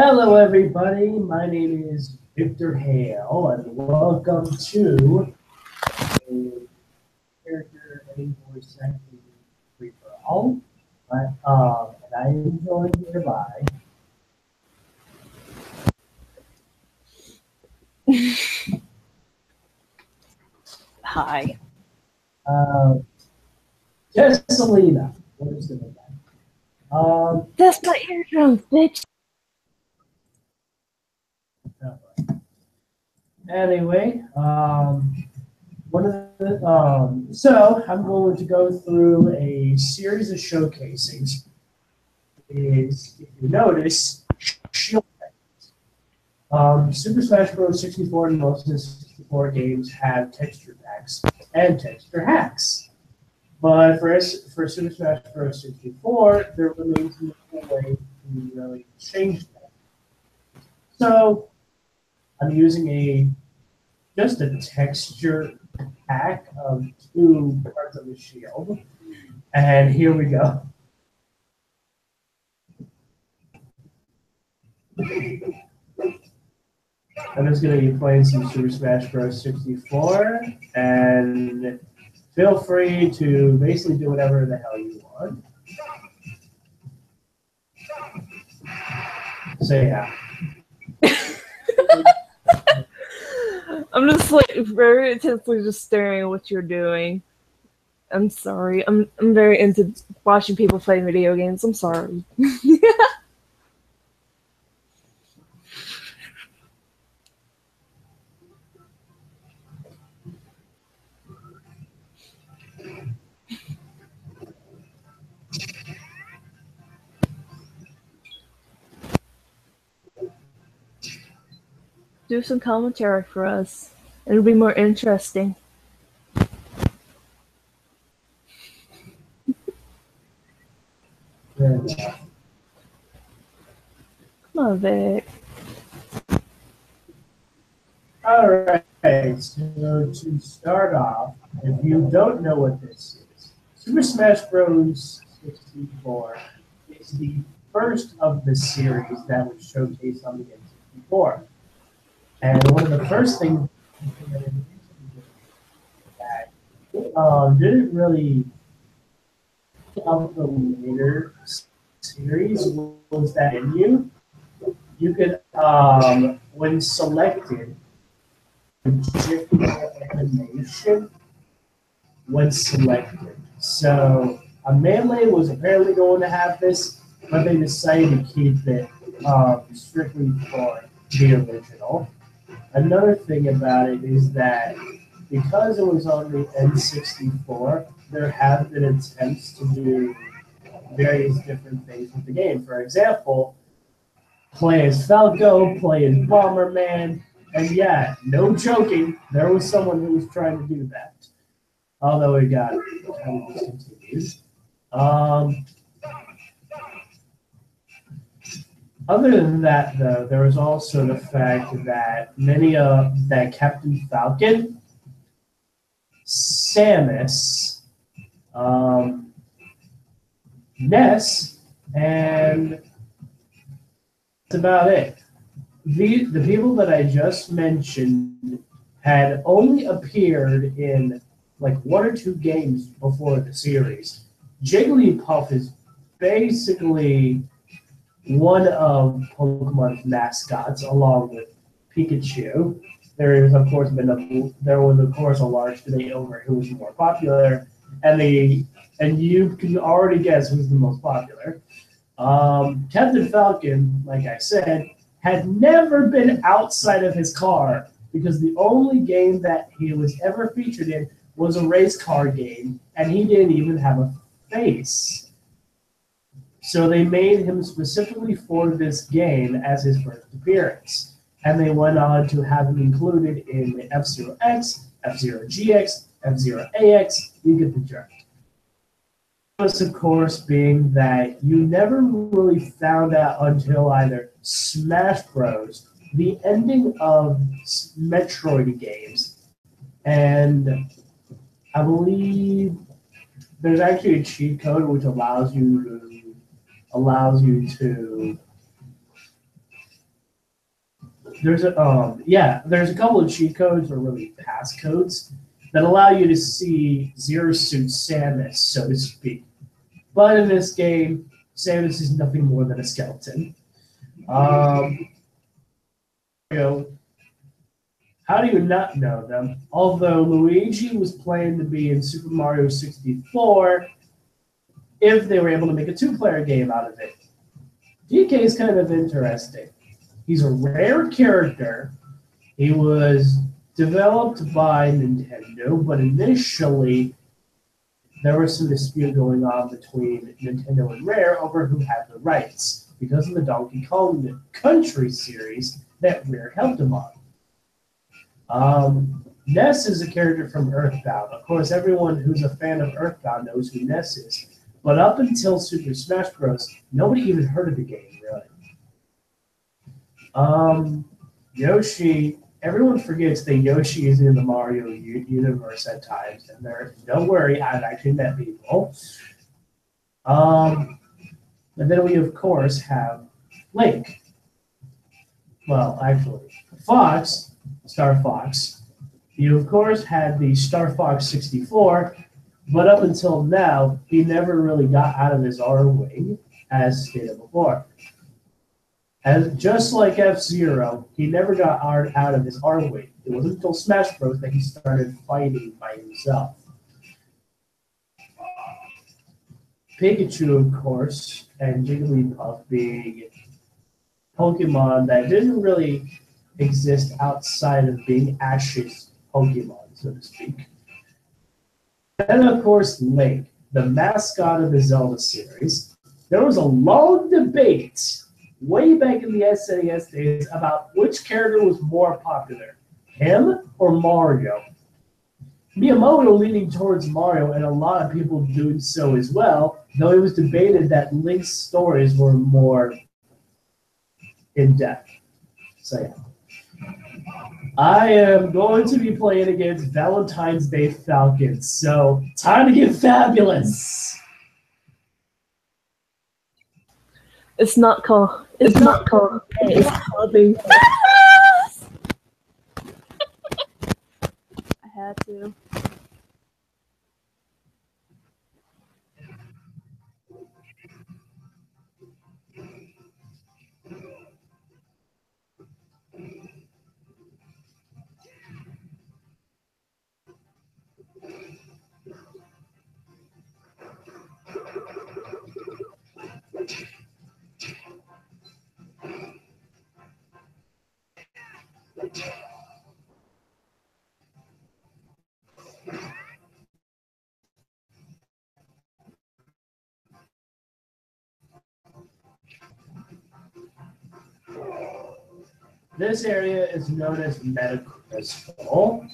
Hello, everybody. My name is Victor Hale, and welcome to a character and voice acting free for all. And I am joined here by Hi. uh, Jesselina. Where's the name? That's my eardrums, bitch. Anyway, one of the so I'm going to go through a series of showcasings. Is if you notice, shield. Super Smash Bros. 64 and most of the 64 games have texture packs and texture hacks. But for Super Smash Bros. 64, there remains no way to really change that. So I'm using just a texture pack of two parts of the shield. And here we go. I'm just going to be playing some Super Smash Bros. 64, and feel free to basically do whatever the hell you want. So yeah. I'm just like very intensely just staring at what you're doing. I'm sorry. I'm very into watching people play video games. I'm sorry. Do some commentary for us. It'll be more interesting. Come on, Vic. All right. So to start off, if you don't know what this is, Super Smash Bros. 64 is the first of the series that was showcased on the N64. And one of the first things that didn't really of the later series was that you could when selected animation when selected. So a melee was apparently going to have this, but they decided to keep it strictly for the original. Another thing about it is that because it was on the N64, there have been attempts to do various different things with the game. For example, play as Falco, play as Bomberman, and yeah, no joking, there was someone who was trying to do that. Although it got kind of discontinued. Other than that, though, there was also the fact that that Captain Falcon, Samus, Ness, and that's about it. The people that I just mentioned had only appeared in like one or two games before the series. Jigglypuff is basically one of Pokemon's mascots, along with Pikachu. There was of course a large debate over who was more popular, and you can already guess who's the most popular. Captain Falcon, like I said, had never been outside of his car because the only game that he was ever featured in was a race car game, and he didn't even have a face. So they made him specifically for this game as his first appearance. And they went on to have him included in the F-Zero X, F-Zero GX, F-Zero AX, you get the drift. Of course, being that you never really found out until either Smash Bros. The ending of Metroid games, and I believe there's actually a cheat code which allows you to there's a couple of cheat codes or really passcodes that allow you to see Zero Suit Samus, so to speak. But in this game, Samus is nothing more than a skeleton. You know, how do you not know them? Although Luigi was planned to be in Super Mario 64, if they were able to make a two-player game out of it. DK is kind of interesting. He's a rare character. He was developed by Nintendo, but initially there was some dispute going on between Nintendo and Rare over who had the rights because of the Donkey Kong Country series that Rare helped him on. Ness is a character from Earthbound. Of course, everyone who's a fan of Earthbound knows who Ness is. But up until Super Smash Bros., nobody even heard of the game, really. Yoshi, everyone forgets that Yoshi is in the Mario universe at times, and don't worry, I've actually met people. And then we, of course, have Link. Well, actually, Fox, Star Fox. You, of course, had the Star Fox 64, but up until now, he never really got out of his R-Wing, as stated before. As just like F-Zero, he never got out of his R-Wing. It wasn't until Smash Bros. That he started fighting by himself. Pikachu, of course, and Jigglypuff being Pokemon that didn't really exist outside of being Ash's Pokemon, so to speak. And of course, Link, the mascot of the Zelda series. There was a long debate way back in the SNES days about which character was more popular, him or Mario. Miyamoto leaning towards Mario, and a lot of people doing so as well, though it was debated that Link's stories were more in-depth. So yeah. I am going to be playing against Valentine's Day Falcons, so time to get fabulous. It's not called it's clubbing. I had to. This area is known as Metacrystal,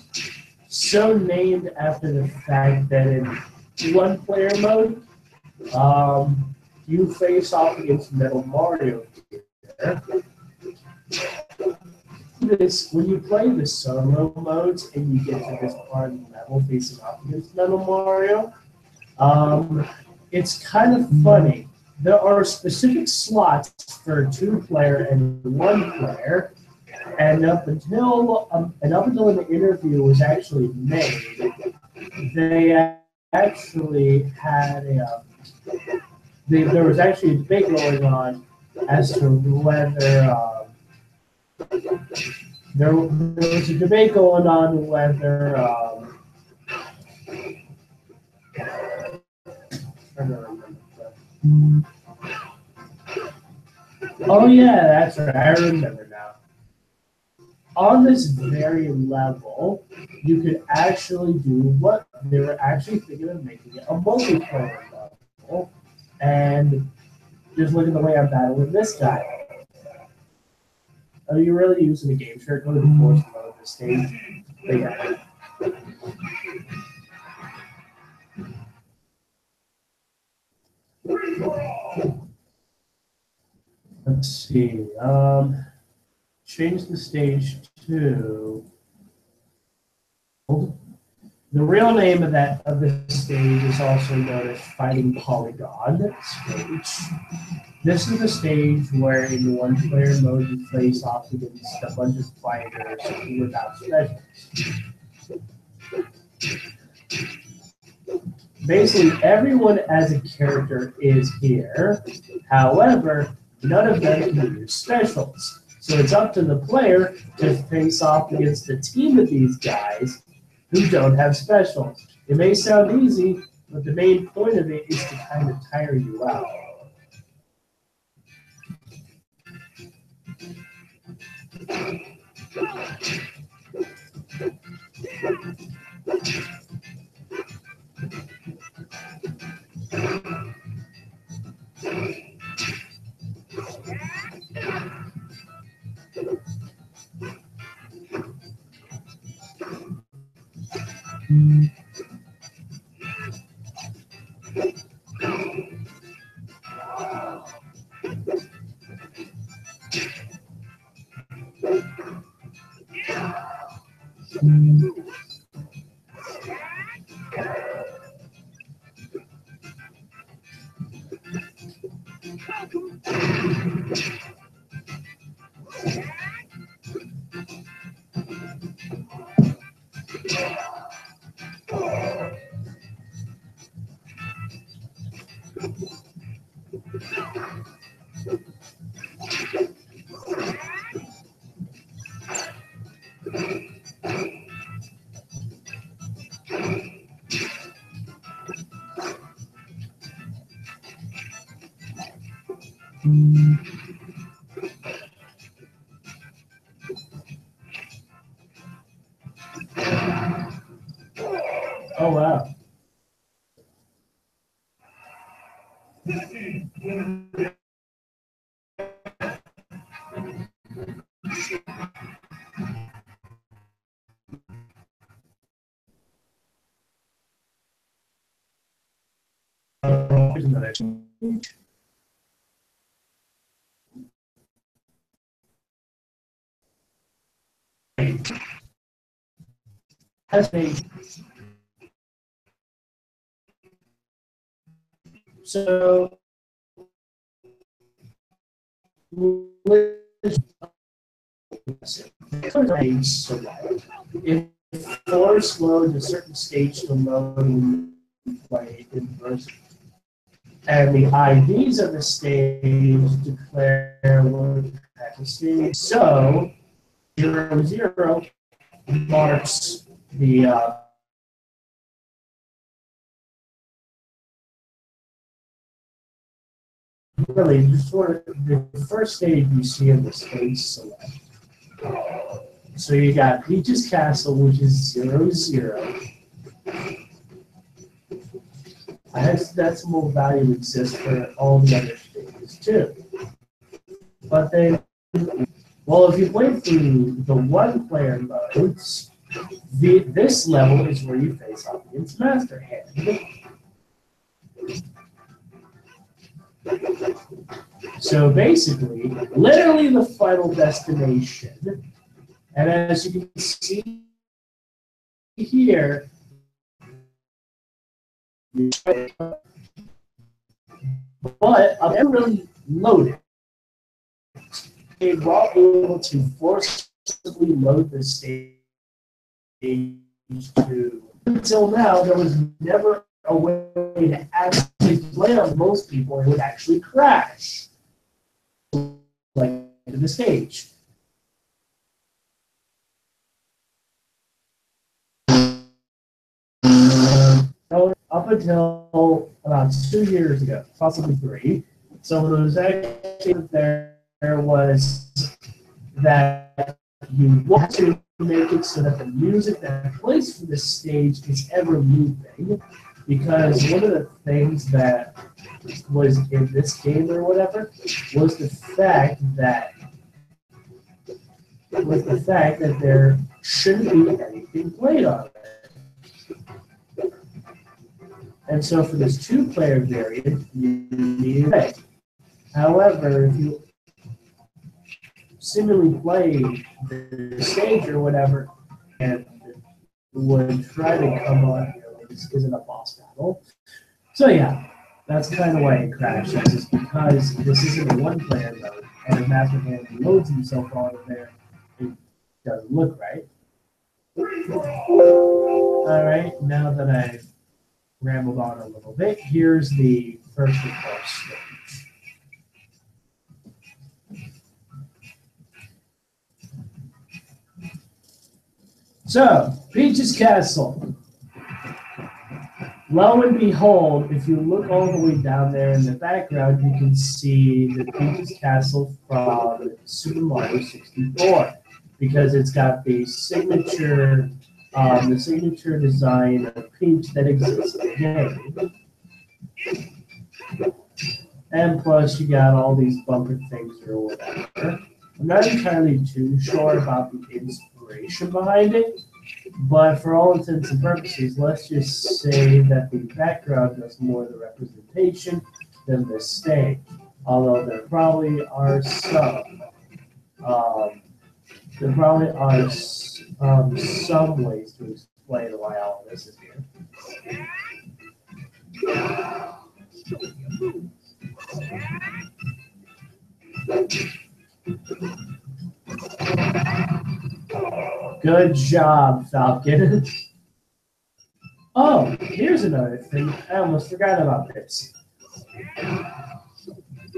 so named after the fact that in one-player mode, you face off against Metal Mario here. When you play the solo modes and you get to this part of the level facing off against Metal Mario, it's kind of funny. There are specific slots for two-player and one-player, and up until an interview was actually made, they actually had there was actually a debate going on as to whether there was a debate going on whether oh yeah, that's right, I remember now. On this very level, you could actually do what they were actually thinking of making it a multiplayer level. And just look at the way I'm battling this guy. Are you really using a game shirt? Go to the force mode of the stage. But yeah. Let's see. Change the stage to The real name of this stage is also known as Fighting Polygon stage. This is the stage where in one-player mode you face off against a bunch of fighters without specials. Basically, everyone as a character is here. However, none of them can use specials. So it's up to the player to face off against a team of these guys who don't have specials. It may sound easy, but the main point of it is to kind of tire you out. Oh, wow. Here's another. Has a so if force loads a certain stage to load when you play in person, and the IDs of the stage declare what type of stage. So 00 marks the really just sort of the first stage you see in the stage select. So you got Peach's Castle, which is 00. Decimal value exists for all the other stages too. But then, well, if you play through the one-player modes, this level is where you face off against Master Hand. So basically, literally the final destination. And as you can see here, but I'm never really loaded. They were able to forcibly load the stage to. Until now, there was never a way to actually play on most people and it would actually crash, like to the stage. Up until about 2 years ago, possibly 3. So when it was actually there was that you want to make it so that the music that plays from the stage is ever moving. Because one of the things that was in this game or whatever was the fact that there shouldn't be anything played on it. And so for this 2-player variant, you need it. However, if you simply play the stage or whatever, and would try to come on here. This isn't a boss battle. So yeah, that's kind of why it crashes, is because this isn't a one-player mode, and if Master Hand loads himself out of there, it doesn't look right. All right, now that I've rambled on a little bit, here's the first of course stage. So, Peach's Castle. Lo and behold, if you look all the way down there in the background, you can see the Peach's Castle from Super Mario 64, because it's got the signature design of Peach that exists in the game. And plus, you got all these bumper things or whatever. I'm not entirely too sure about the inspiration behind it, but for all intents and purposes, let's just say that the background does more of the representation than the stage. Although there probably are some ways to explain why all of this is here. Good job, Falcon. Oh, here's another thing. I almost forgot about this.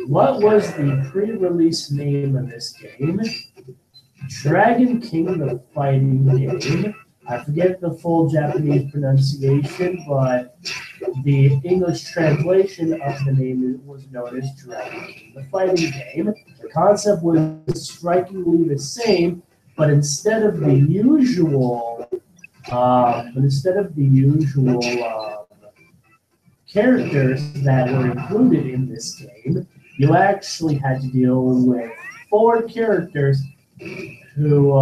What was the pre-release name of this game? Dragon King the Fighting Game. I forget the full Japanese pronunciation, but the English translation of the name was known as Dragon King the Fighting Game. The concept was strikingly the same, but instead of the usual characters that were included in this game, you actually had to deal with 4 characters who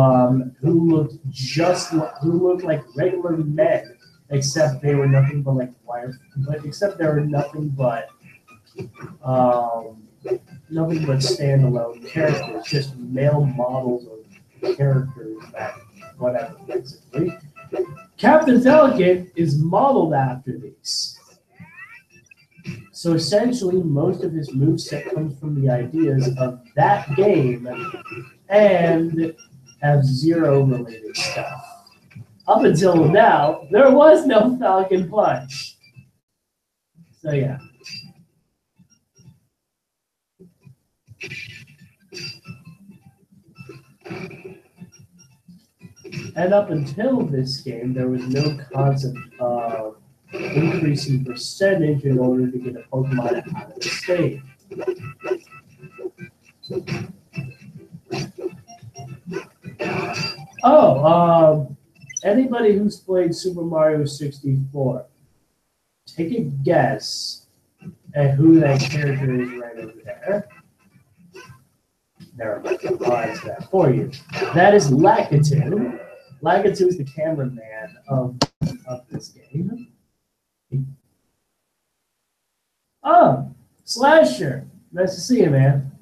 looked like regular men, except they were nothing but like standalone characters, just male models of characters that whatever basically. Captain Falcon is modeled after these. So essentially, most of his moveset comes from the ideas of that game and F-Zero related stuff. Up until now, there was no Falcon Punch. So yeah. And up until this game, there was no concept of increasing percentage in order to get a Pokemon out of the stage. Anybody who's played Super Mario 64, take a guess at who that character is right over there. Never mind, I'll answer that for you. That is Lakitu. Lakitu is the cameraman of this game. Oh, Slasher. Nice to see you, man.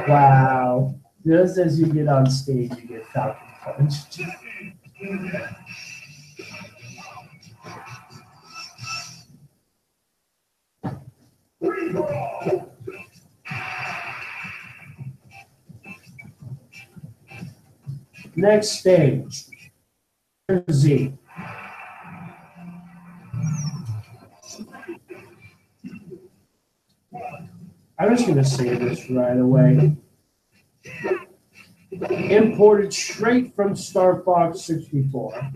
Wow. Just as you get on stage, you get Falcon punched. Next stage, Z. I'm just gonna say this right away. Imported straight from Star Fox 64.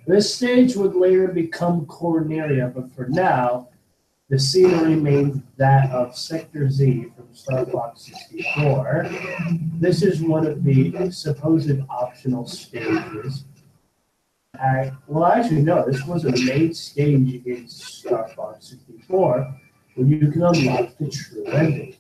This stage would later become Corneria, but for now, the scene remains that of Sector Z from Star Fox 64. This is one of the supposed optional stages. Well, actually, no, this was a main stage in Star Fox 64 where you can unlock the true ending.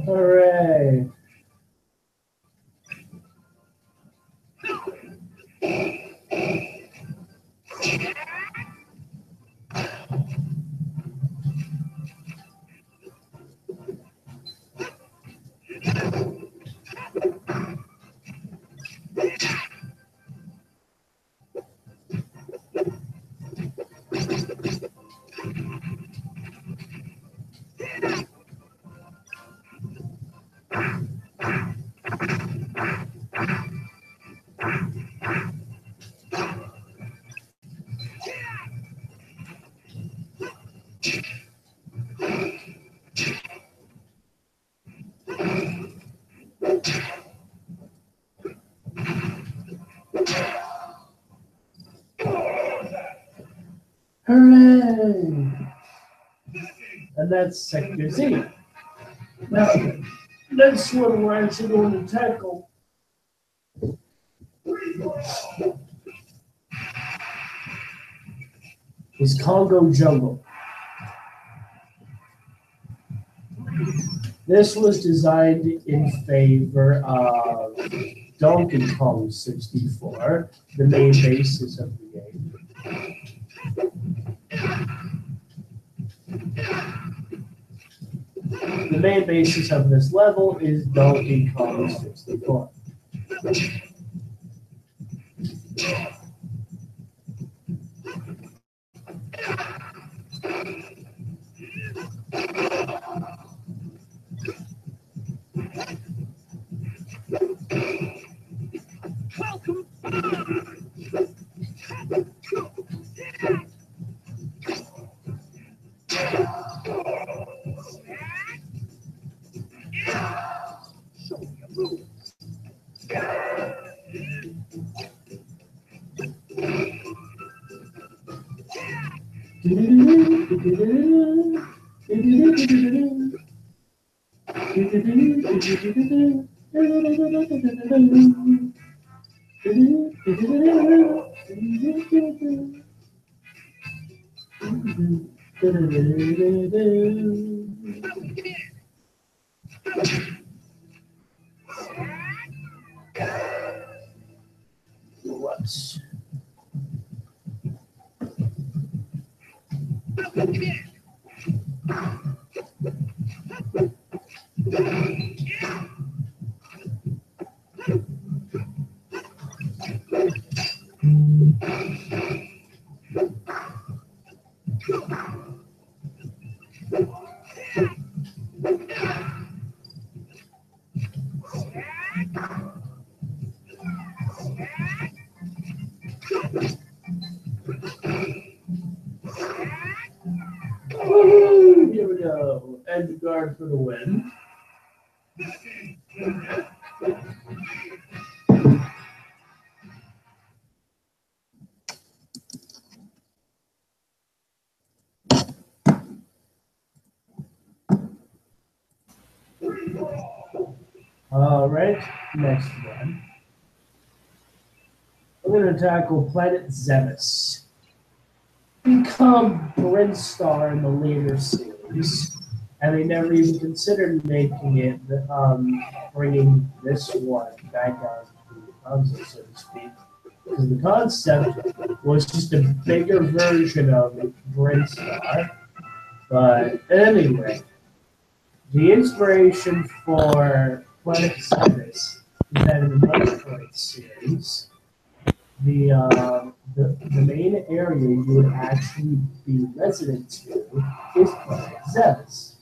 Hooray! Hooray! And that's Sector Z. Now, next one we're actually going to tackle is Congo Jungle. This was designed in favor of Donkey Kong 64, the main basis of the game. The main basis of this level is Donkey Kong 64. Whoops. go. Edgard for the win. All right, next one. We're going to tackle Planet Zemus. Become Brinstar in the later series, and they never even considered making it, bringing this one back onto the console, so to speak. Because the concept was just a bigger version of Brinstar. But anyway, the inspiration for Planet Zemus is that in the Metroid series, the main area you would actually be resident to is Planet Zemus.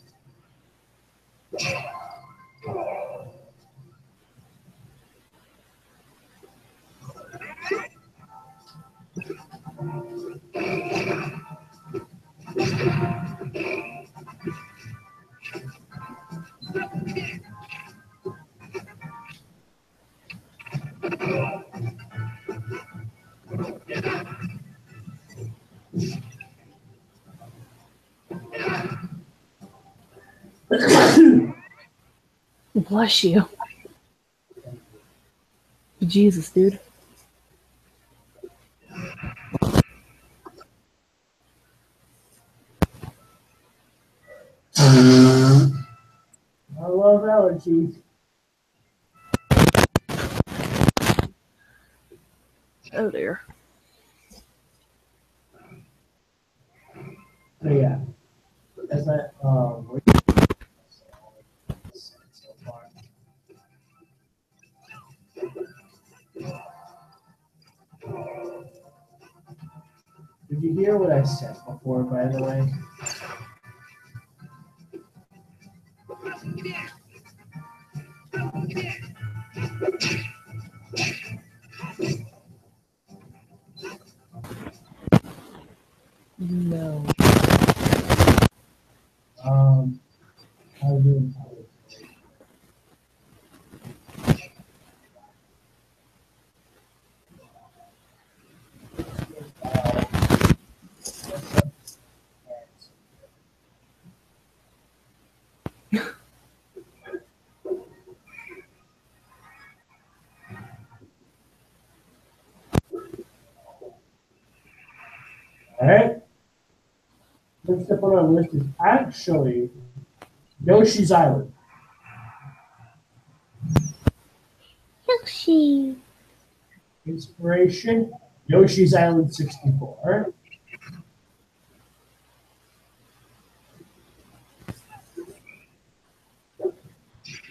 Bless you. Jesus, dude. I love allergies. Oh dear. So yeah, as I so far. Did you hear what I said before, by the way? No. I really All right. Next up on our list is actually Yoshi's Island. Yoshi. Inspiration, Yoshi's Island 64.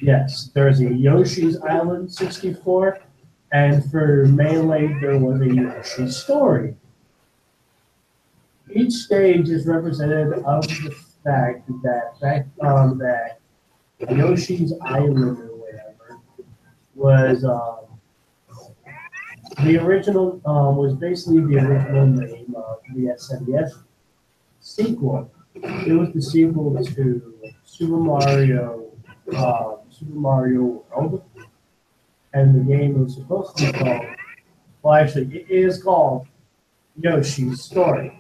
Yes, there's a Yoshi's Island 64, and for Melee, there was a Yoshi Story. Each stage is representative of the fact that Yoshi's Island or whatever was the original was basically the original name of the SNES sequel. It was the sequel to Super Mario World, and the game was supposed to be called. Well, actually, it is called Yoshi's Story.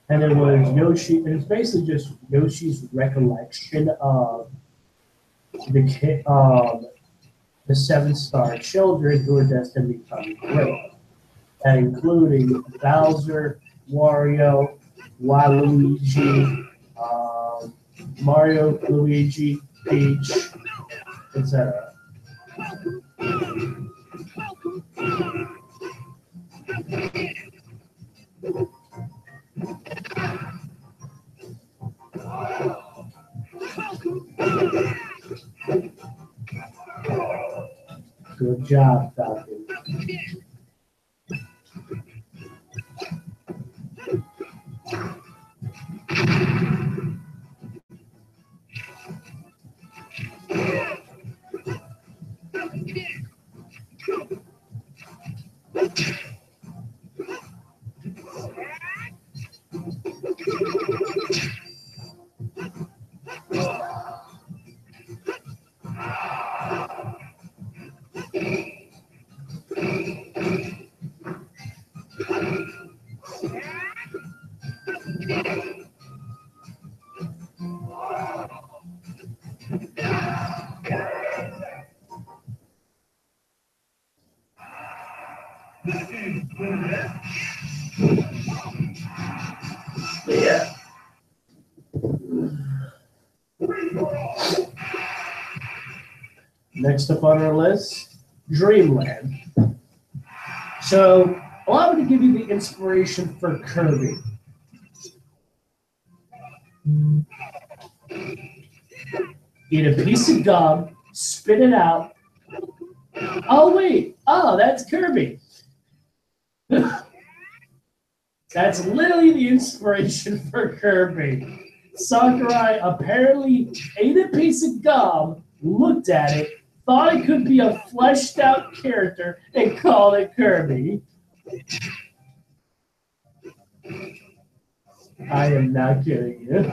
And it was Yoshi, and it's basically just Yoshi's recollection of the 7-star children who are destined to become great, including Bowser, Wario, Waluigi, Mario, Luigi, Peach, etc. Good job, Falcon. Yeah. Next up on our list, Dreamland. So, allow me to give you the inspiration for Kirby. Eat a piece of gum, spit it out. Oh, wait. Oh, that's Kirby. That's literally the inspiration for Kirby. Sakurai apparently ate a piece of gum, looked at it, thought it could be a fleshed out character, and called it Kirby. I am not kidding you.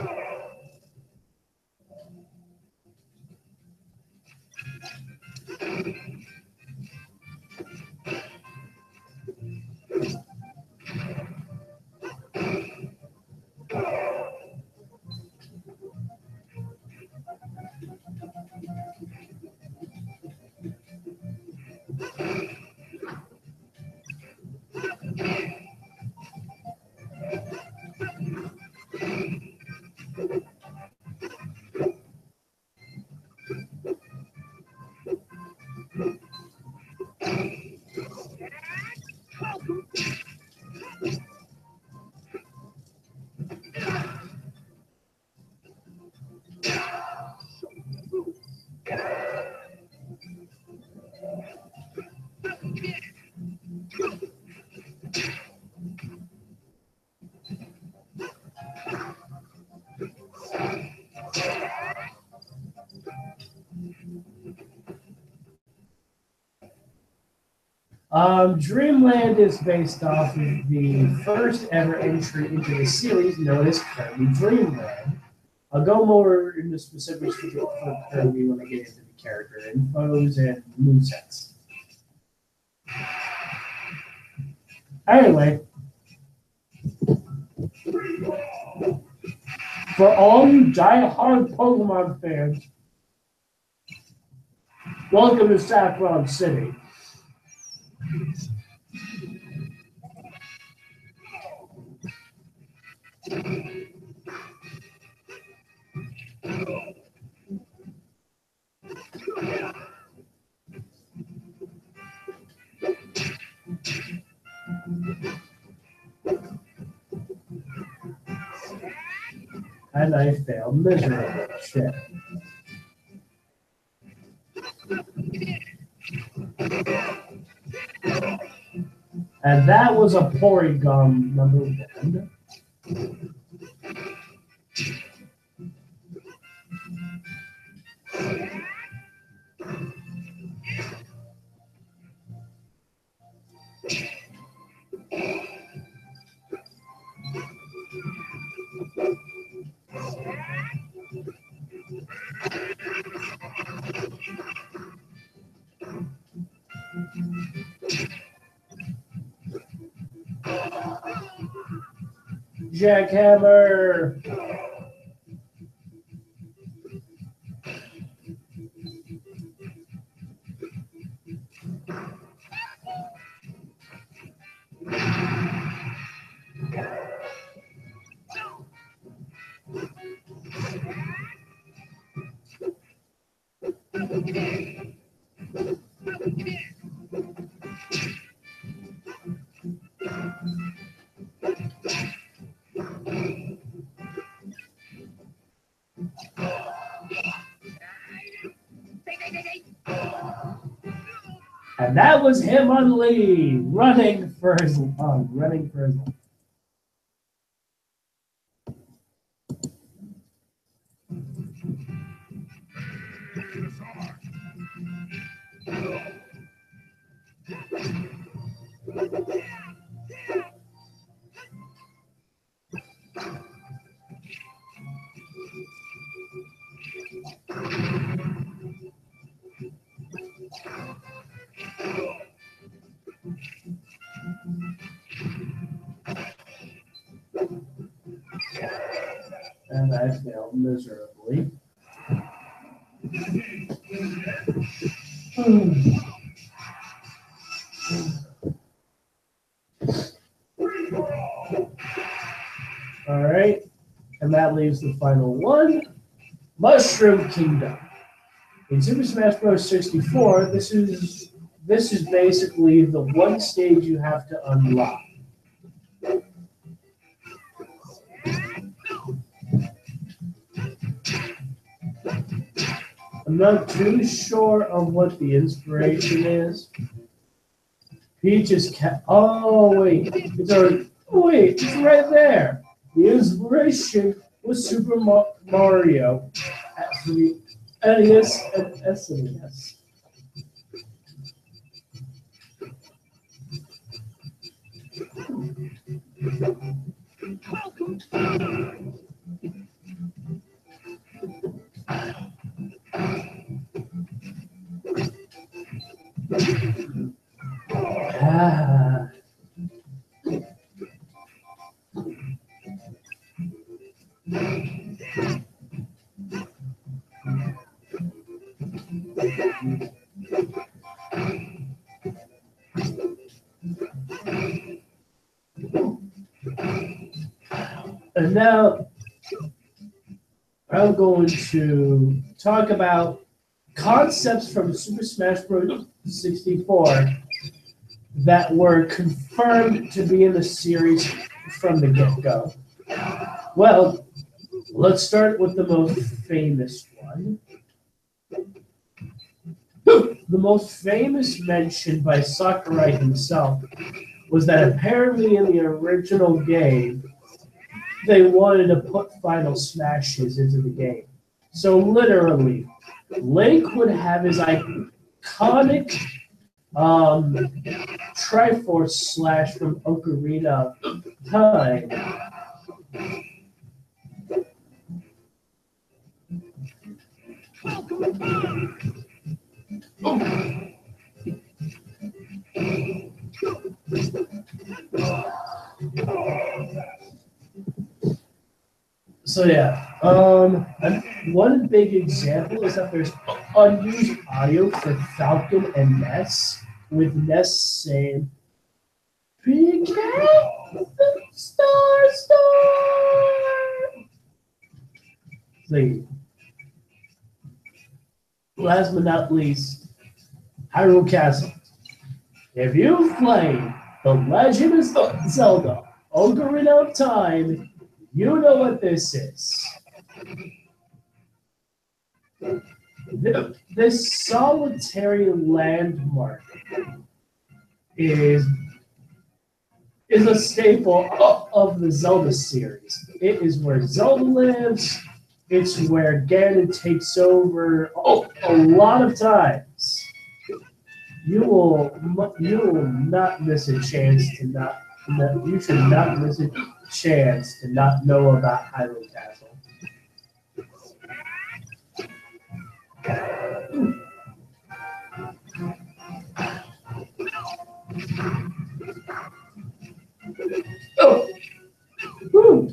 Dreamland is based off of the first ever entry into the series known as Kirby Dreamland. I'll go more into specifics for Kirby when I get into the character infos and movesets. Anyway, for all you die-hard Pokemon fans, welcome to Saffron City. And I failed miserably. Shit. And that was a Porygon number 1. Jackhammer! And that was Hitmonlee running for his life. And I failed miserably. All right, and that leaves the final one, Mushroom Kingdom. In Super Smash Bros. 64, this is basically the one stage you have to unlock. I'm not too sure of what the inspiration is. Peach is oh wait, it's right there. The inspiration was Super Mario for the NES and SNES. Ah. And now I'm going to talk about concepts from Super Smash Bros. 64 that were confirmed to be in the series from the get-go. Well, let's start with the most famous one. The most famous mention by Sakurai himself was that apparently in the original game, they wanted to put Final Smashes into the game. So literally, Link would have his iconic Triforce Slash from Ocarina of Time. So yeah, and one big example is that there's unused audio for Falcon and Ness, with Ness saying, "PK, star." Last but not least, Hyrule Castle. If you've played The Legend of Zelda: Ocarina of Time, you know what this is. This solitary landmark is a staple of the Zelda series. It is where Zelda lives. It's where Ganon takes over a lot of times. You will not miss a chance to not. You should not miss a chance to not know about Hyrule Castle. Oh. Woo.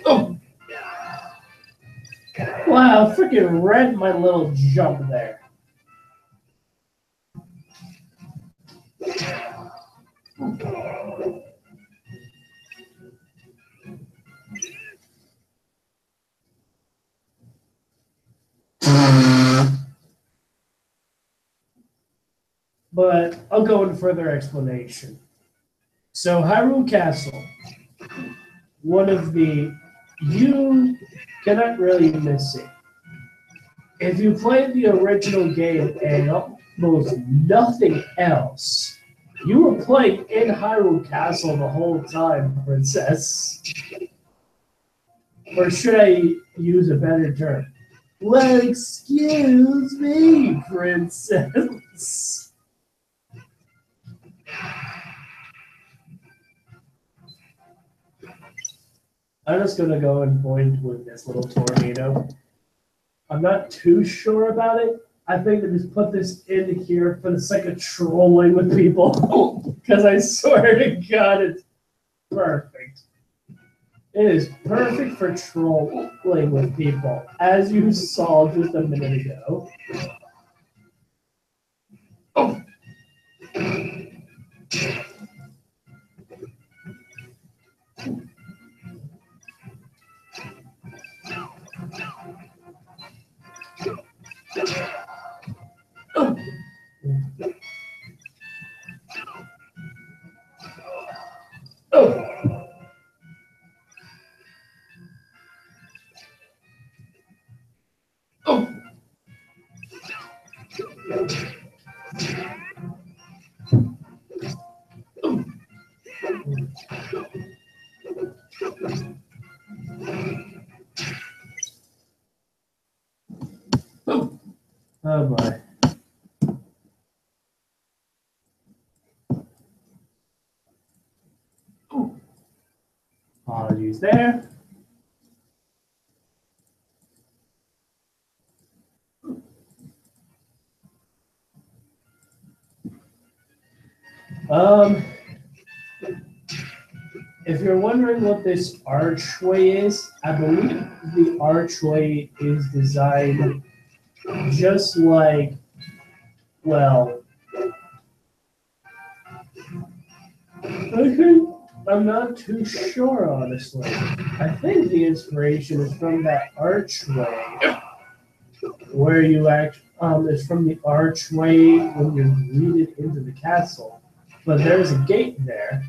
Oh. Wow, freaking read my little jump there. But I'll go into further explanation. So Hyrule Castle, you cannot really miss it. If you played the original game and almost nothing else, you were playing in Hyrule Castle the whole time, princess. Or should I use a better term? Well, excuse me, princess. I'm just gonna go and point with this little tornado. I'm not too sure about it. I think they just put this in here for the sake of trolling with people. Because I swear to God, it's perfect. It is perfect for trolling with people, as you saw just a minute ago. Oh. Oh. Oh. Oh. Oh boy. Ooh. Apologies there. If you're wondering what this archway is, I believe the archway is designed just like, well, I'm not too sure, honestly. I think the inspiration is from that archway where you act. It's from the archway when you're greeted into the castle, but there's a gate there.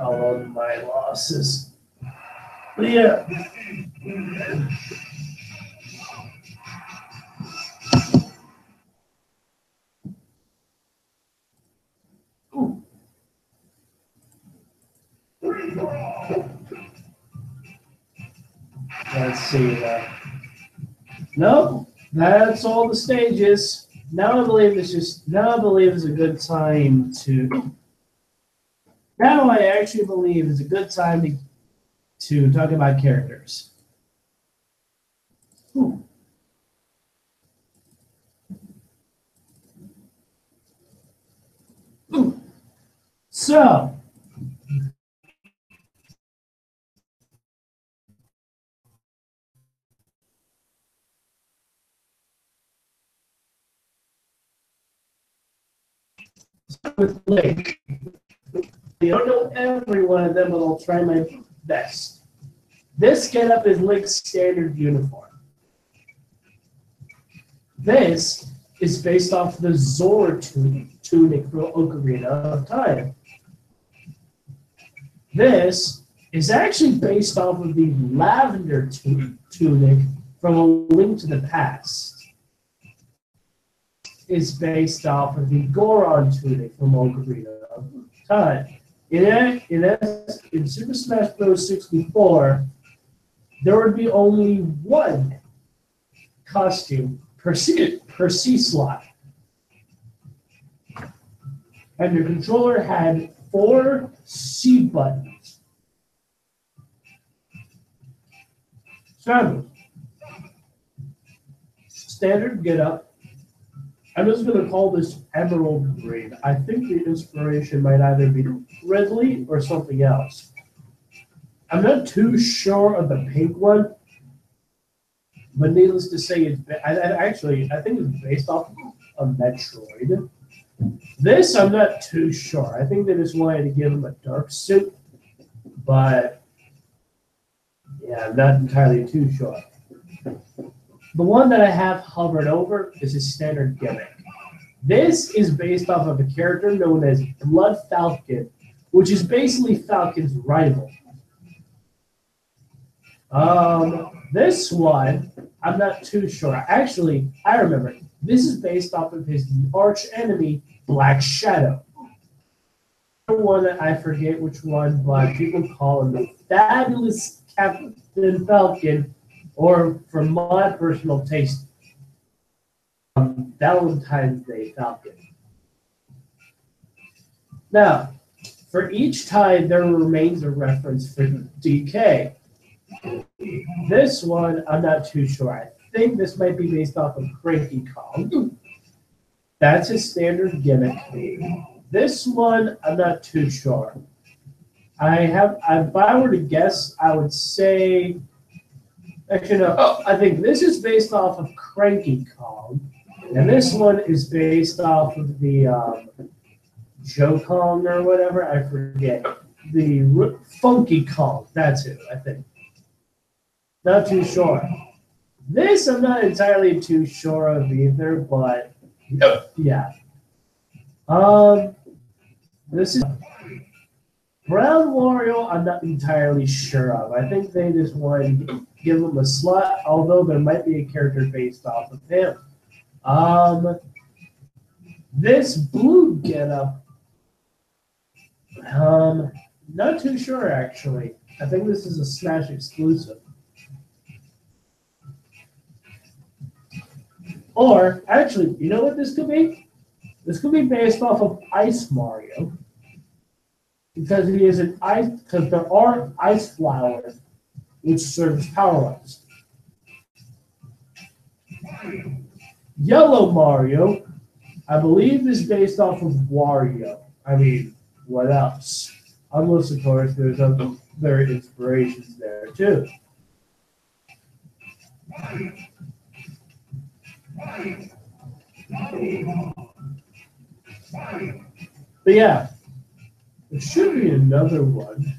I'll own my losses. But yeah. Ooh. Let's see that. No, that's all the stages. Now I believe it's a good time to. Now I actually believe it's a good time to talk about characters. Ooh. Ooh. So. With Link. I don't know every one of them, but I'll try my best. This getup is Link's standard uniform. This is based off the Zora tunic from Ocarina of Time. This is actually based off of the Lavender tunic from A Link to the Past. Is based off of the Goron tunic from Ocarina of Time. In Super Smash Bros. 64, there would be only one costume per C slot. And your controller had 4 C buttons. Standard get up. I'm just going to call this emerald green. I think the inspiration might either be Ridley or something else. I'm not too sure of the pink one, but needless to say, I think it's based off of Metroid. This, I'm not too sure. I think they just wanted to give him a dark suit, but yeah, I'm not entirely too sure. The one that I have hovered over is his standard gimmick. This is based off of a character known as Blood Falcon, which is basically Falcon's rival. This one, I'm not too sure. Actually, I remember. This is based off of his arch enemy, Black Shadow. One that I forget which one, but people call him the Fabulous Captain Falcon, or from my personal taste, Valentine's Day Falcon. Now, for each tide, there remains a reference for DK. This one, I'm not too sure. I think this might be based off of Cranky Kong. That's his standard gimmick. This one, I'm not too sure. If I were to guess, I would say, actually no, I think this is based off of Cranky Kong, and this one is based off of the Joe Kong or whatever, I forget. The Funky Kong, that's it, I think. Not too sure. This I'm not entirely too sure of either, but yeah. This is Brown Wario, I'm not entirely sure of. I think they just wanted to give him a slot, although there might be a character based off of him. This blue getup, not too sure actually. I think this is a Smash exclusive. Or, actually, you know what this could be? This could be based off of Ice Mario. Because he is an ice, because there are ice flowers which serve as power-ups. Yellow Mario, I believe, is based off of Wario. I mean, what else? Unless, of course, there's other inspirations there, too. But yeah, there should be another one.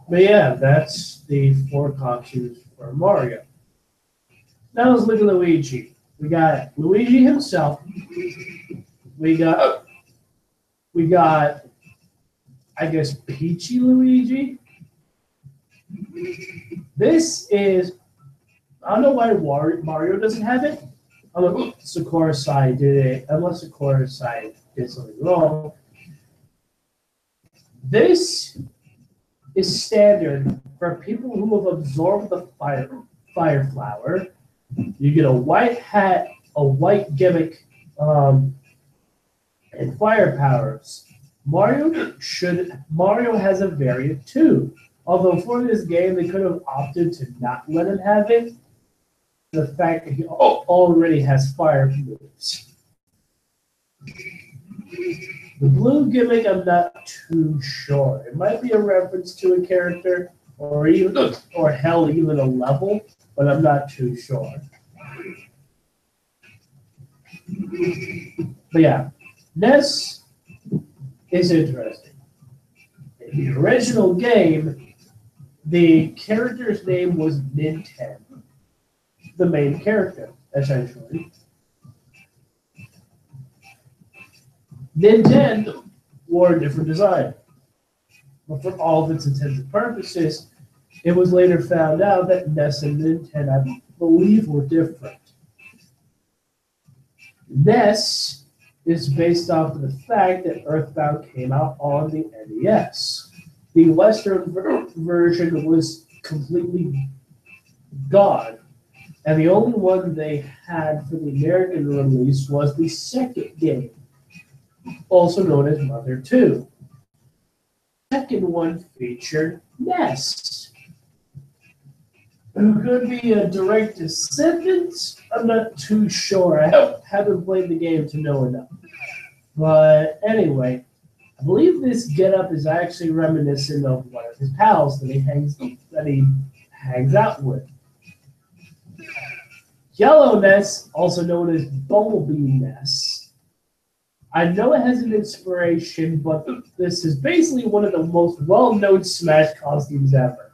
But yeah, that's the 4 costumes for Mario. Now let's look at Luigi. We got Luigi himself. We got, I guess, Peachy Luigi. This is, I don't know why Mario doesn't have it. Unless Sakurai did something wrong. This is standard for people who have absorbed the fire flower. You get a white hat, a white gimmick, and fire powers. Mario has a variant too. Although for this game they could have opted to not let him have it. The fact that he already has fire moves. The blue gimmick, I'm not too sure. It might be a reference to a character, or even a level, but I'm not too sure. But yeah, Ness is interesting. In the original game, the character's name was Nintendo, the main character, essentially. Nintendo wore a different design. But for all of its intents and purposes, it was later found out that Ness and Nintendo, I believe, were different. Ness is based off of the fact that Earthbound came out on the NES. The Western version was completely gone, and the only one they had for the American release was the second game, also known as Mother 2. The second one featured Ness, who could be a direct descendant. I'm not too sure. I haven't played the game to know enough. But anyway, I believe this getup is actually reminiscent of one of his pals that he hangs out with. Yellow Ness, also known as Bumblebee Ness. I know it has an inspiration, but this is basically one of the most well-known Smash costumes ever.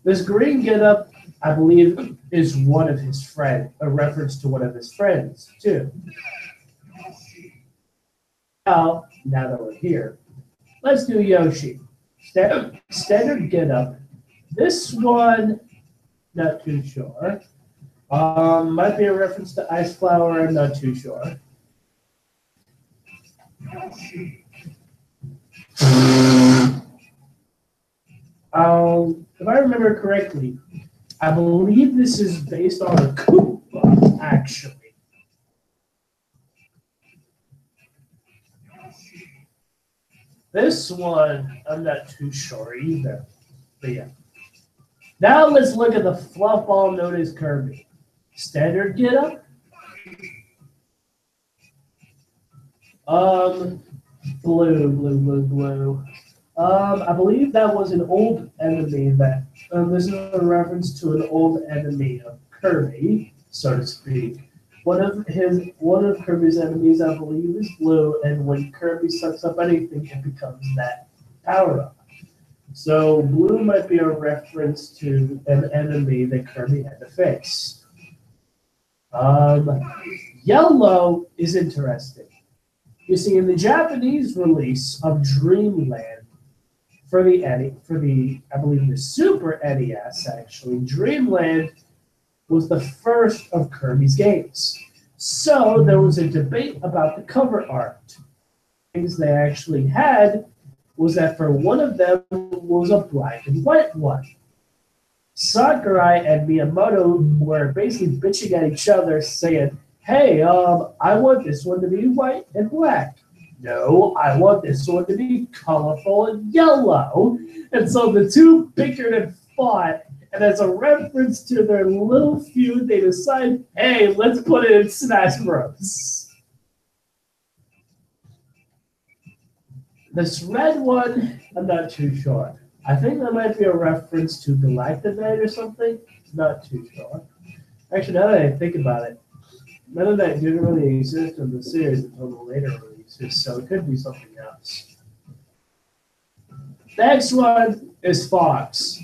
This green getup, I believe, is one of his friends, a reference to one of his friends, too. Now that we're here, let's do Yoshi. Standard Get Up. This one, not too sure. Might be a reference to Ice Flower, I'm not too sure. If I remember correctly, I believe this is based on a Koopa, actually. This one, I'm not too sure either. But yeah. Now let's look at the fluff ball known as Kirby. Standard Get Up. Blue. I believe that was an old enemy that, this is a reference to an old enemy of Kirby, so to speak. One of Kirby's enemies, I believe, is blue, and when Kirby sucks up anything, it becomes that power-up. So blue might be a reference to an enemy that Kirby had to face. Yellow is interesting. You see, in the Japanese release of Dreamland for the I believe the Super NES, actually, Dreamland was the first of Kirby's games. So there was a debate about the cover art. Things they actually had was that for one of them was a black and white one. Sakurai and Miyamoto were basically bitching at each other, saying, hey, I want this one to be white and black. No, I want this one to be colorful and yellow. And so the two bickered and fought, and as a reference to their little feud, they decide, hey, let's put it in Smash Bros. This red one, I'm not too sure. I think that might be a reference to Galactivate or something. Not too sure. Actually, now that I think about it, none of that didn't really exist in the series until the later releases, so it could be something else. Next one is Fox.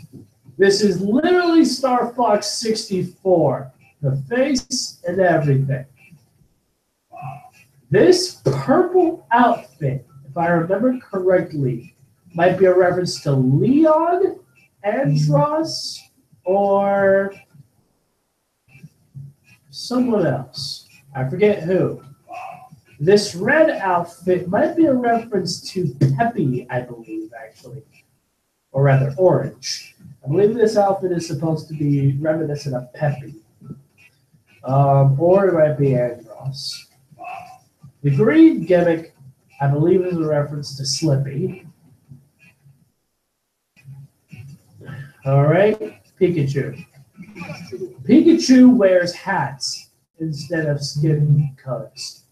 This is literally Star Fox 64, the face and everything. This purple outfit, if I remember correctly, might be a reference to Leon, Andros, or someone else. I forget who. This red outfit might be a reference to Peppy, I believe, actually. Or rather, orange. I believe this outfit is supposed to be reminiscent of Peppy. Or it might be Andros. The green gimmick, I believe, is a reference to Slippy. All right, Pikachu. Pikachu wears hats instead of skin coats.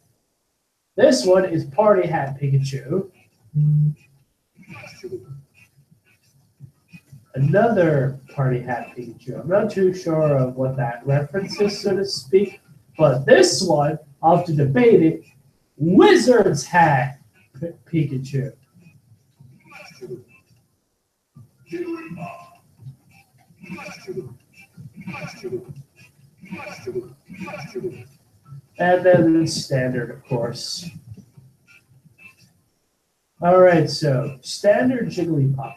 This one is Party Hat Pikachu. Another Party Hat Pikachu. I'm not too sure of what that reference is, so to speak, but this one, I'll have to debate it. Wizard's Hat Pikachu. And then standard, of course. All right, so standard Jigglypuff.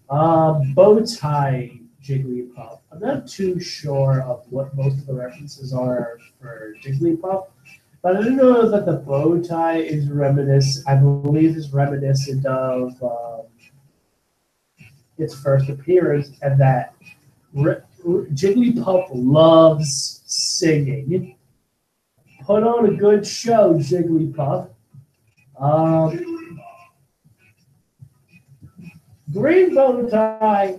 Bow tie Jigglypuff. I'm not too sure of what most of the references are for Jigglypuff, but I do know that the bow tie is reminiscent. I believe is reminiscent of its first appearance, and that Jigglypuff loves singing. Put on a good show, Jigglypuff. Green bow tie,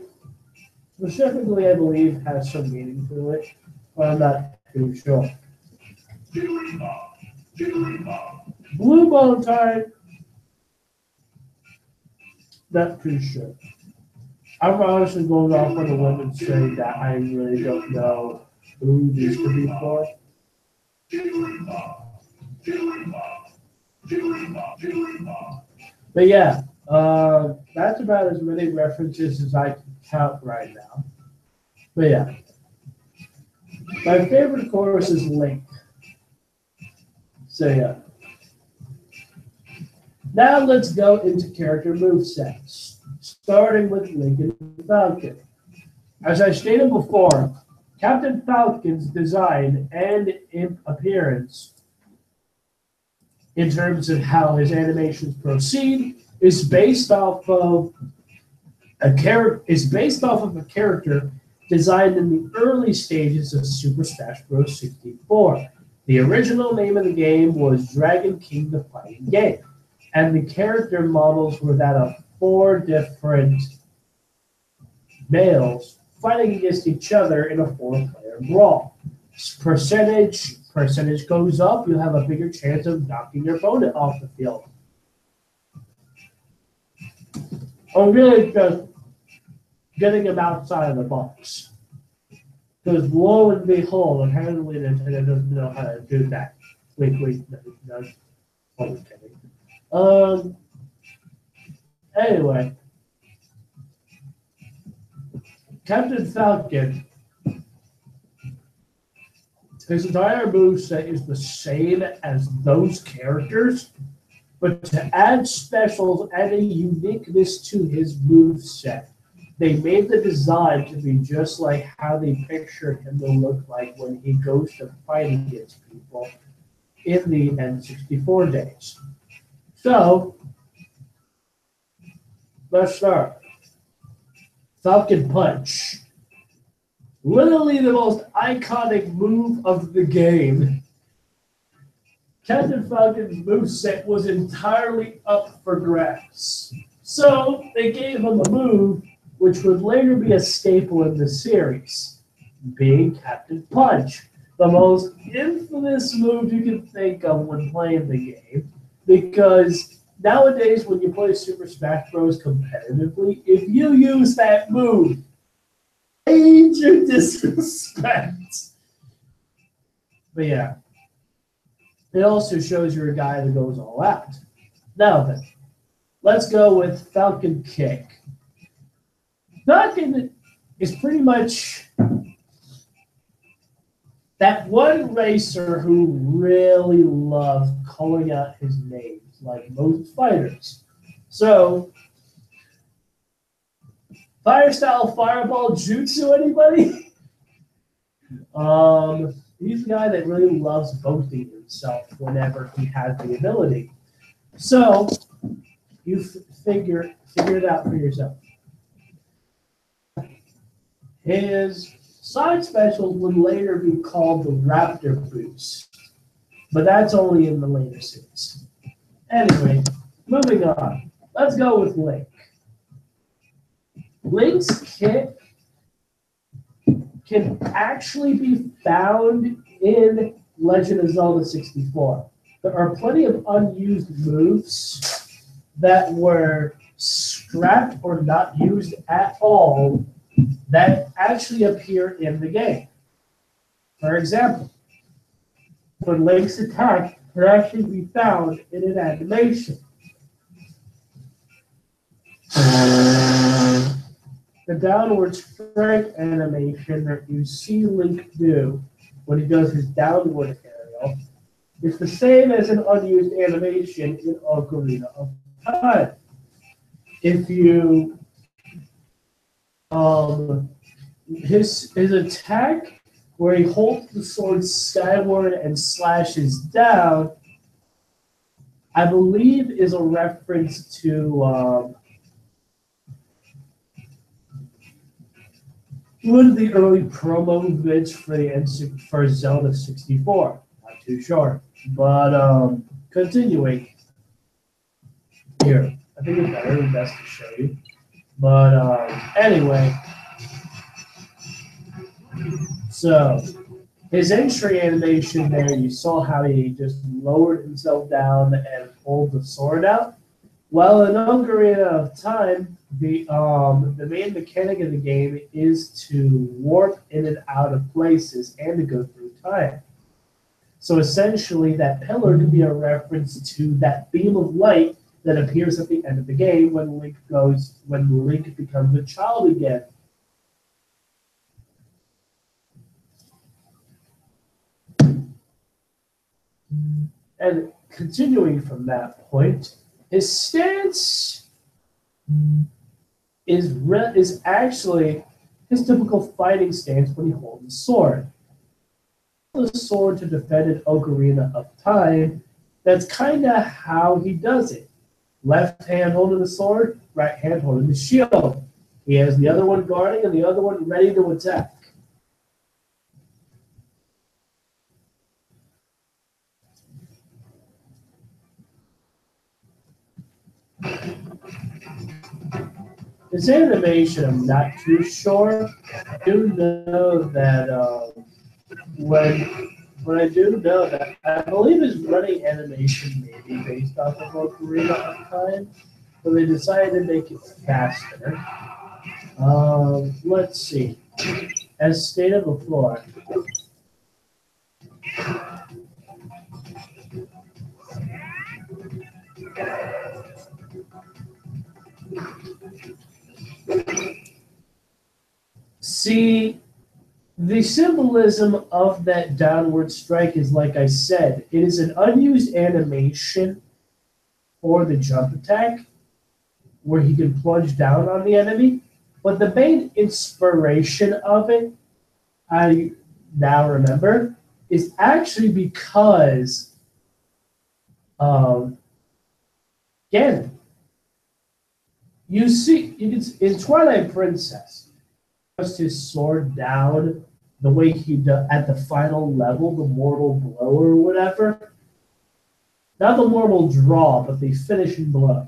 specifically, I believe, has some meaning to it, but I'm not too sure. Blue bow tie, not too sure. I'm honestly going off on the women's trade that I really don't know who this could be for. But yeah, that's about as many references as I can count right now. But yeah, my favorite, of course, is Link. So yeah. Now let's go into character movesets, starting with Lincoln Falcon. As I stated before, Captain Falcon's design and appearance in terms of how his animations proceed is based off of a character designed in the early stages of Super Smash Bros. 64. The original name of the game was Dragon King the Fighting Game, and the character models were that of 4 different males fighting against each other in a 4-player brawl. Percentage goes up, you'll have a bigger chance of knocking your opponent off the field. Or really just getting them outside of the box. Because lo and behold, apparently Nintendo doesn't know how to do that. Wait, no. I'm kidding. Anyway. Captain Falcon, his entire moveset is the same as those characters, but to add specials and a uniqueness to his moveset, they made the design to be just like how they pictured him to look like when he goes to fight against people in the N64 days. So, let's start. Falcon Punch. Literally the most iconic move of the game. Captain Falcon's moveset was entirely up for grabs. So they gave him a move which would later be a staple in the series, being Captain Punch, the most infamous move you can think of when playing the game, because nowadays, when you play Super Smash Bros. Competitively, if you use that move, major disrespect. But yeah, it also shows you're a guy that goes all out. Now then, let's go with Falcon Kick. Falcon is pretty much that one racer who really loves calling out his name, like most fighters. So, Fire Style Fireball Jutsu, anybody? He's a guy that really loves boasting himself whenever he has the ability. So, you figure it out for yourself. His side specials would later be called the Raptor Boost, but that's only in the later series. Anyway, moving on. Let's go with Link. Link's kick can actually be found in Legend of Zelda 64. There are plenty of unused moves that were scrapped or not used at all that actually appear in the game. For example, for Link's attack can actually be found in an animation. The downward strike animation that you see Link do when he does his downward aerial is the same as an unused animation in Ocarina of Time. If you his attack where he holds the sword skyward and slashes down, I believe is a reference to one of the early promo vids for Zelda 64. Not too sure. But continuing here. I think it's better and best to show you. But anyway. So his entry animation there, you saw how he just lowered himself down and pulled the sword out. Well, in Ocarina of Time, the main mechanic of the game is to warp in and out of places and to go through time. So essentially, that pillar could be a reference to that beam of light that appears at the end of the game when Link becomes a child again. And continuing from that point, His stance is actually his typical fighting stance when he holds a sword. The sword to defend an Ocarina of Time. That's kind of how he does it. Left hand holding the sword, right hand holding the shield. He has the other one guarding and the other one ready to attack. His animation, I'm not too sure. I do know that when I do know that, I believe his running animation may be based off of Ocarina of Time, but they decided to make it faster. Let's see. As stated before, see, the symbolism of that downward strike is, like I said, it is an unused animation for the jump attack where he can plunge down on the enemy. But the main inspiration of it, I now remember, is actually because of Ganon. You can in Twilight Princess, just his sword down the way he does at the final level, the mortal blow or whatever. Not the mortal draw, but the finishing blow.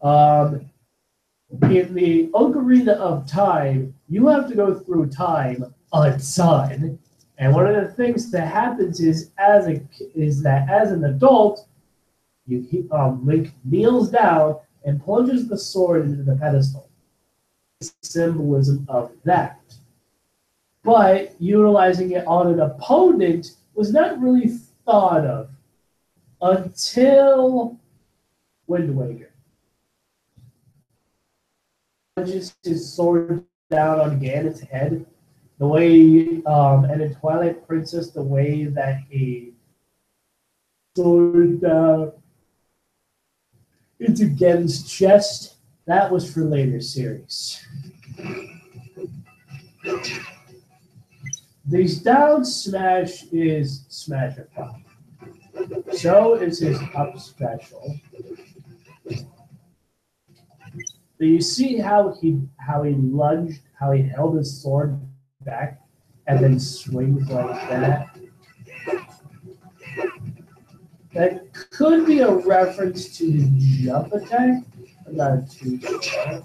In the Ocarina of Time, you have to go through time a ton. And one of the things that happens is that as an adult, Link kneels down and plunges the sword into the pedestal. Symbolism of that. But utilizing it on an opponent was not really thought of until Wind Waker. Just his sword down on Ganon's head, the way, and in Twilight Princess, the way that he sword down into Ganon's chest, that was for later series. The down smash is Smasher Pop. So is his up special. Do you see how he lunged, how he held his sword back and then swings like that? That could be a reference to the jump attack. I'm not too sure.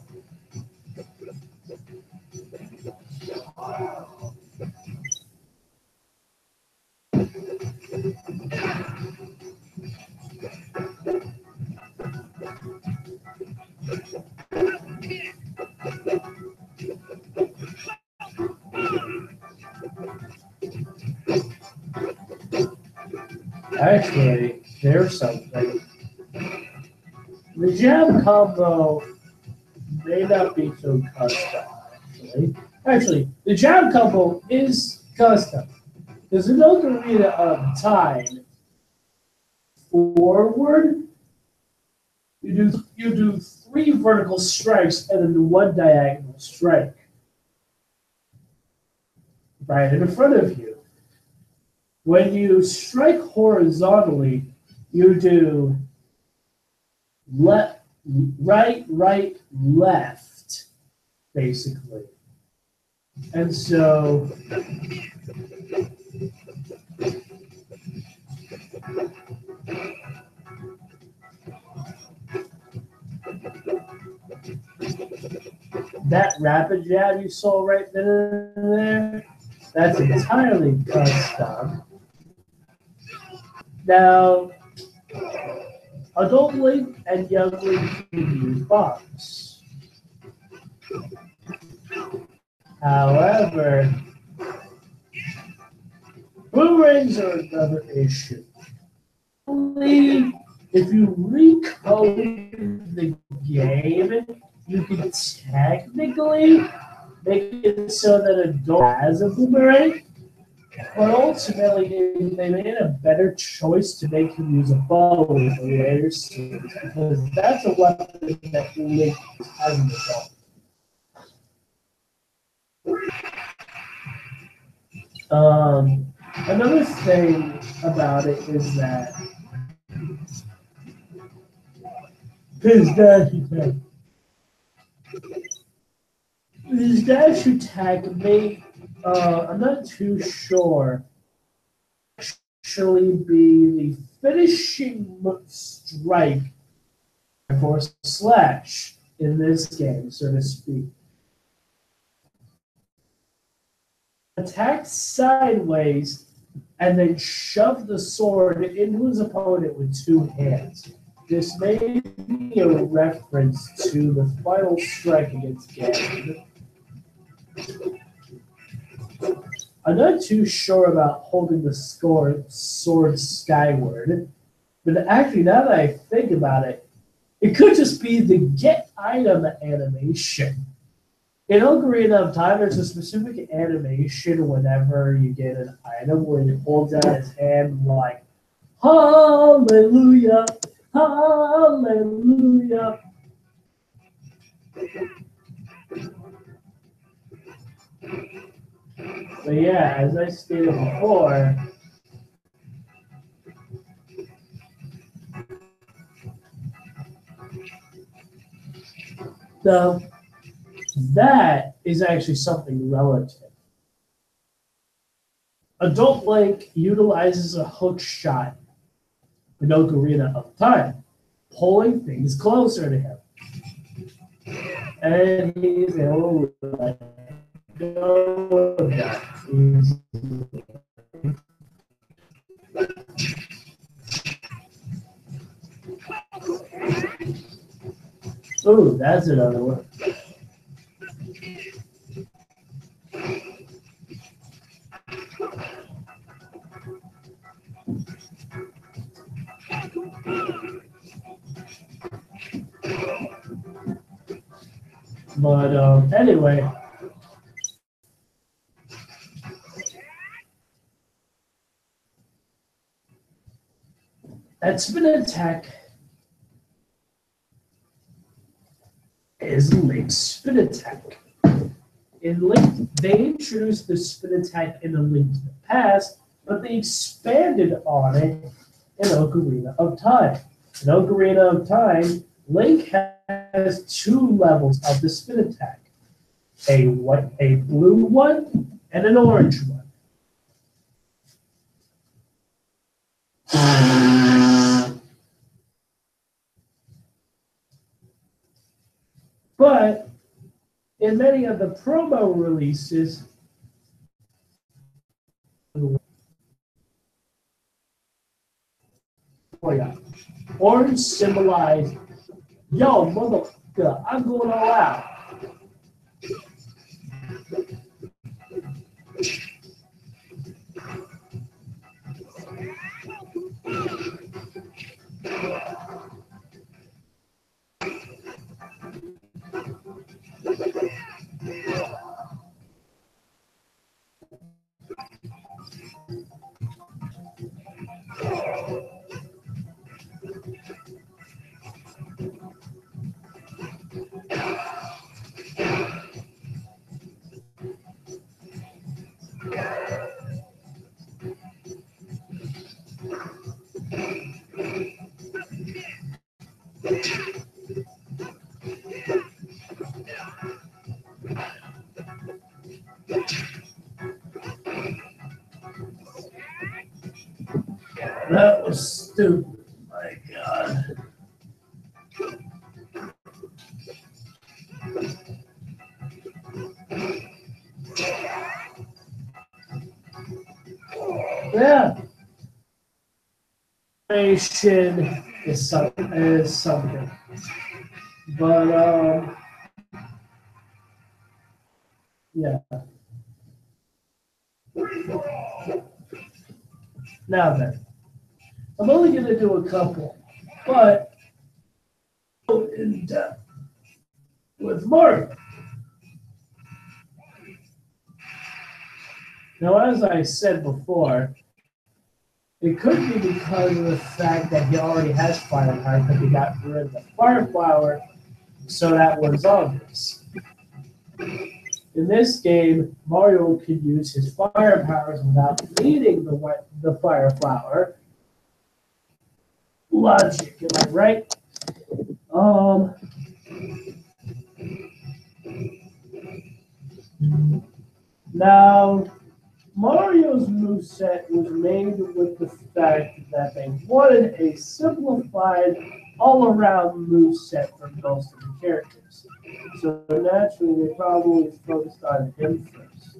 Actually, there's something. The jab combo may not be so custom, actually. The jab combo is custom. There's an Ocarina of Time forward. You do 3 vertical strikes and then 1 diagonal strike. Right in front of you. When you strike horizontally, you do left, right, left, basically. And so that rapid jab you saw right there, that's entirely custom. Now, Adult Link and Young Link can use bombs. However, boomerangs are another issue. If you recode the game, you can technically make it so that Adult has a boomerang, But ultimately, they made a better choice to make him use a bow in the later series because that's a weapon that Link has an adult. Another thing about it is that his dash attack. His dash attack may, I'm not too sure, actually be the finishing strike for Slash in this game, so to speak. Attack sideways and then shove the sword into his opponent with two hands. This may be a reference to the final strike against Ganon. I'm not too sure about holding the sword skyward, but actually, now that I think about it, it could just be the get item animation. In Ocarina of Time, there's a specific animation whenever you get an item where he holds out his hand like, Hallelujah, Hallelujah. But yeah, as I stated before, that is actually something relative. Adult Link utilizes a hook shot in Ocarina of Time, pulling things closer to him. And he's able to let go of that. Ooh, that's another one. But anyway, that spin attack is Link's spin attack. In Link, they introduced the spin attack in the Link to the Past, but they expanded on it in Ocarina of Time. In Ocarina of Time, Link has two levels of the spin attack: a blue one and an orange one. But in many of the promo releases, orange symbolized, yo, motherfucker, I'm going all out. That was stupid. My God. Yeah. Information is something. But yeah. Now then, I'm only going to do a couple, but in depth with Mark. Now, as I said before, it could be because of the fact that he already has firepower because he got rid of the fire flower, so that was obvious. In this game, Mario could use his fire powers without needing the fire flower. Logic, am I right? Now, Mario's moveset was made with the fact that they wanted a simplified, all-around moveset for most of the characters. So naturally, they probably focused on him first.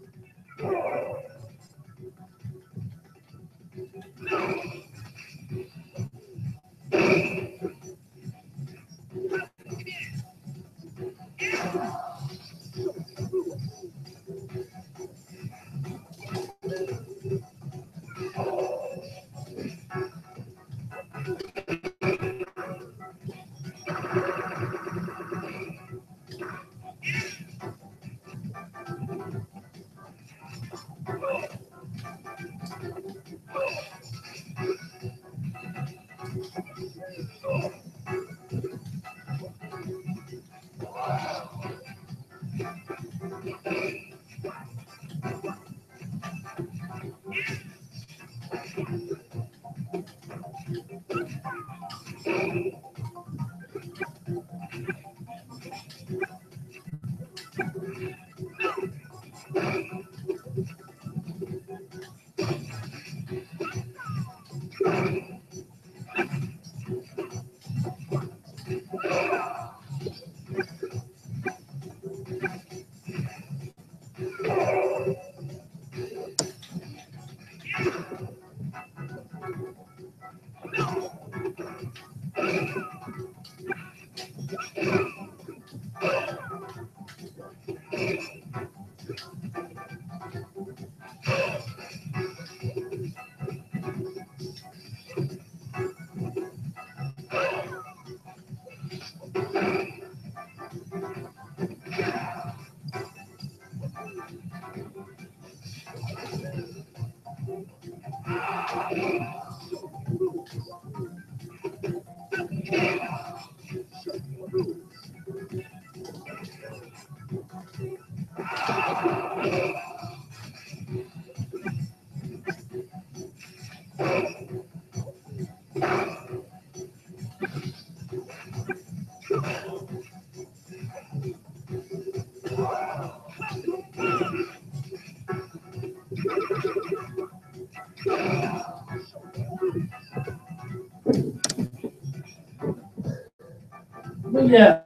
But yeah,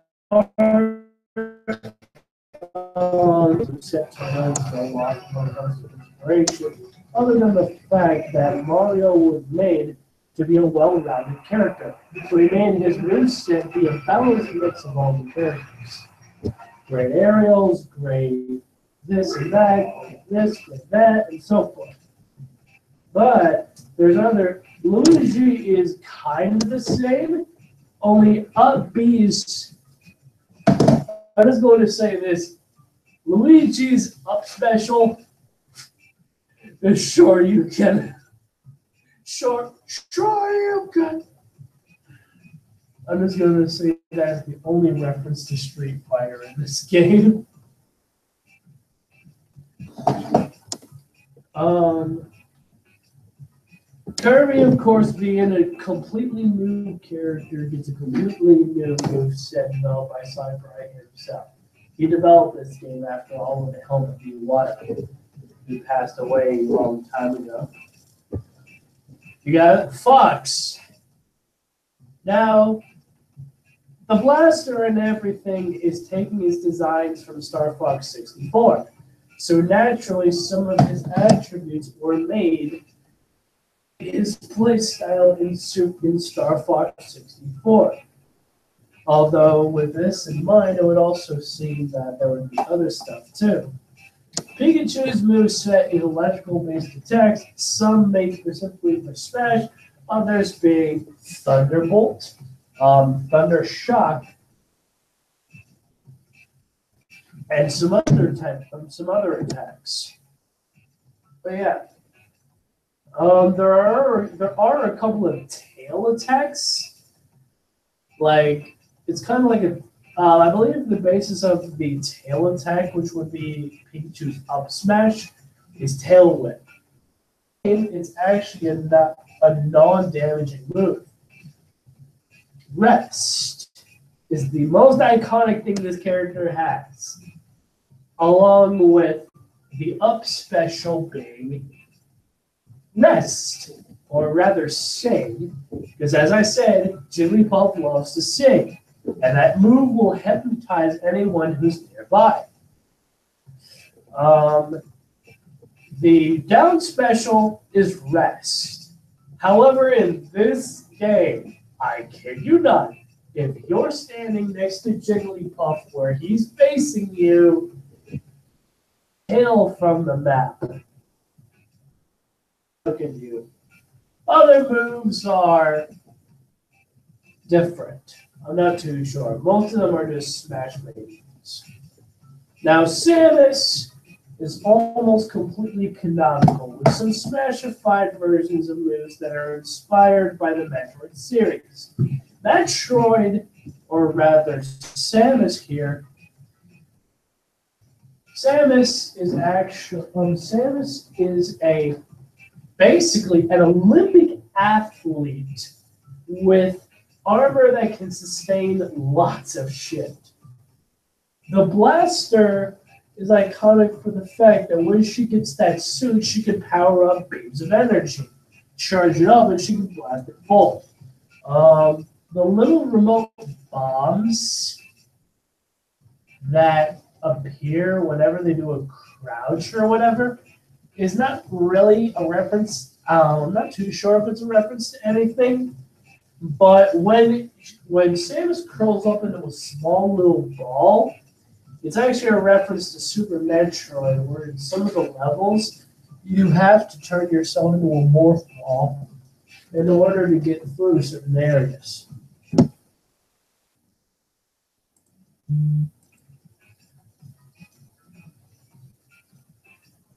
set times for a lot of inspiration, other than the fact that Mario was made to be a well-rounded character. So he made his moveset be a balanced mix of all the characters. Great aerials, great this and that, great this, great that, and so forth. But there's other. Luigi is kind of the same, only up B's. I'm just going to say this. Luigi's up special is sure you can. Sure you can. I'm just going to say that's the only reference to Street Fighter in this game. Kirby, of course, being a completely new character, gets a completely new moveset developed by Sakurai himself. He developed this game after all of the Helmet Iwata, who passed away a long time ago. You got Fox. Now, the blaster and everything is taking his designs from Star Fox 64. So naturally, some of his attributes were made his playstyle in Star Fox 64. Although with this in mind, it would also seem that there would be other stuff too. Pikachu's moveset is electrical-based attacks, some made specifically for Smash, others being Thunderbolt, Thunder Shock, and some other attacks. But yeah, there are a couple of tail attacks. Like it's kind of like a I believe the basis of the tail attack, which would be Pikachu's up smash, is tail whip. And it's actually a non-damaging move. Rest is the most iconic thing this character has, along with the up special being Rest, or rather sing, because as I said, Jigglypuff loves to sing, and that move will hypnotize anyone who's nearby. The down special is Rest. However, in this game, I kid you not, if you're standing next to Jigglypuff where he's facing you, hail from the map. Look at you. Other moves are different. I'm not too sure. Most of them are just smash moves. Now, Samus is almost completely canonical with some smashified versions of moves that are inspired by the Metroid series. Metroid, or rather Samus here, Samus is basically an Olympic athlete with armor that can sustain lots of shit. The blaster is iconic for the fact that when she gets that suit, she can power up beams of energy, charge it up, and she can blast it full. The little remote bombs that appear whenever they do a crouch or whatever is not really a reference. I'm not too sure if it's a reference to anything, but when Samus curls up into a small little ball, it's actually a reference to Super Metroid, where in some of the levels you have to turn yourself into a morph ball in order to get through certain areas.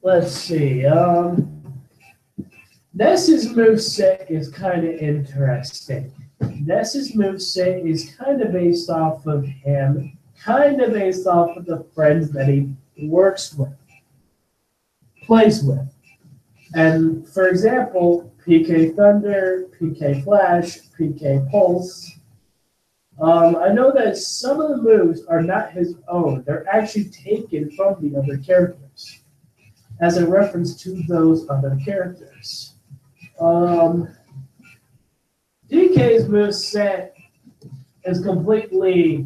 Let's see. Ness's moveset is kind of interesting. Ness's moveset is kind of based off of him, kind of based off of the friends that he works with, plays with. And for example, PK Thunder, PK Flash, PK Pulse. I know that some of the moves are not his own. They're actually taken from the other characters as a reference to those other characters. DK's moveset is completely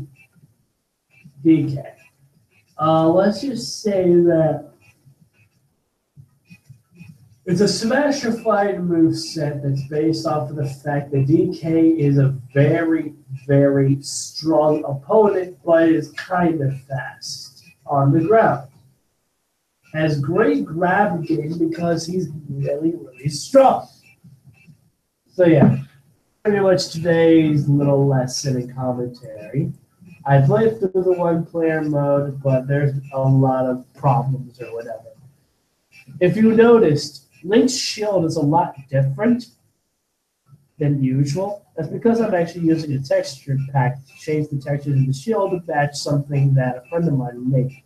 DK. Let's just say that it's a smashified moveset that's based off of the fact that DK is a very, very strong opponent, but is kind of fast on the ground. Has great grab game because he's really, really strong. So yeah, pretty much today's little lesson and commentary. I played through the one-player mode, but there's a lot of problems or whatever. If you noticed, Link's shield is a lot different than usual. That's because I'm actually using a texture pack to change the textures of the shield to match something that a friend of mine made.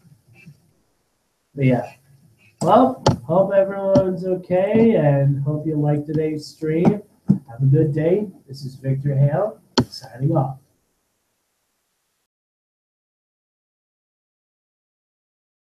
But yeah. Well, hope everyone's okay and hope you liked today's stream. Have a good day. This is Victor Hale, signing off.